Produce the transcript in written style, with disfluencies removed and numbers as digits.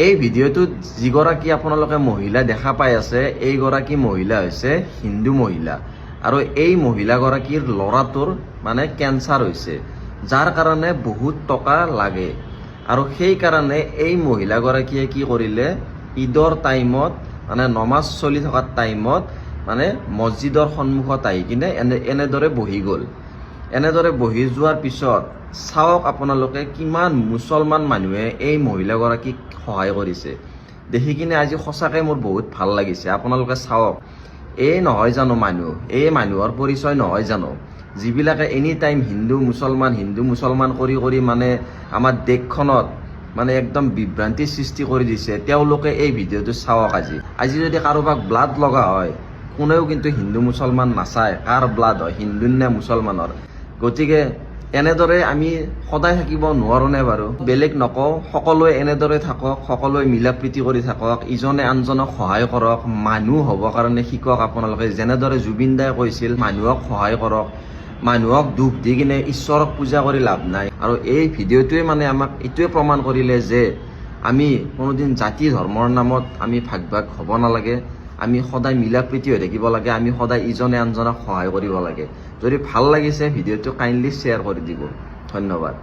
এই ভিডিঅ'টোত যিগৰাকী আপোনালোকে মহিলা দেখা পাই আছে, এইগৰাকী মহিলা হৈছে হিন্দু মহিলা আৰু এই মহিলাগৰাকীৰ ল'ৰাটোৰ মানে কেঞ্চাৰ হৈছে, যাৰ কাৰণে বহুত টকা লাগে। আৰু সেই কাৰণে এই মহিলাগৰাকীয়ে কি কৰিলে, ঈদৰ টাইমত মানে নমাজ চলি থকাৰ টাইমত মানে মছজিদৰ সন্মুখত আহি কিনে এনেদৰে বহি গ'ল। এনেদৰে বহি যোৱাৰ পিছত চাওক আপোনালোকে কিমান মুছলমান মানুহে এই মহিলাগৰাকীক সহায় কৰিছে। দেখি কিনে আজি সঁচাকৈ মোৰ বহুত ভাল লাগিছে। আপোনালোকে চাওক, এই নহয় জানো মানুহ, এই মানুহৰ পৰিচয় নহয় জানো, যিবিলাকে এনি টাইম হিন্দু মুছলমান কৰি মানে আমাৰ দেশখনত মানে একদম বিভ্ৰান্তিৰ সৃষ্টি কৰি দিছে। তেওঁলোকে এই ভিডিঅ'টো চাওক। আজি যদি কাৰোবাক ব্লাড লগা হয়, কোনেও কিন্তু হিন্দু মুছলমান নাচায় কাৰ ব্লাড হয়, হিন্দু নে মুছলমানৰ। গতিকে এনেদৰে আমি সদায় থাকিব নোৱাৰোঁ নে বাৰু? বেলেগ নকওঁ, সকলোৱে এনেদৰে থাকক, সকলোৱে মিলা প্ৰীতি কৰি থাকক, ইজনে আনজনক সহায় কৰক, মানুহ হ'ব কাৰণে শিকক। আপোনালোকে যেনেদৰে জুবিন দাই কৈছিল, মানুহক সহায় কৰক, মানুহক দুখ দি কিনে ঈশ্বৰক পূজা কৰি লাভ নাই। আৰু এই ভিডিঅ'টোৱে মানে আমাক এইটোৱে প্ৰমাণ কৰিলে যে আমি কোনোদিন জাতি ধৰ্মৰ নামত আমি ভাগ হ'ব নালাগে। আমি সদায় মিলা প্ৰীতি হৈ থাকিব লাগে, আমি সদায় ইজনে আনজনক সহায় কৰিব লাগে। যদি ভাল লাগিছে ভিডিঅ'টো কাইণ্ডলি শ্বেয়াৰ কৰি দিব। ধন্যবাদ।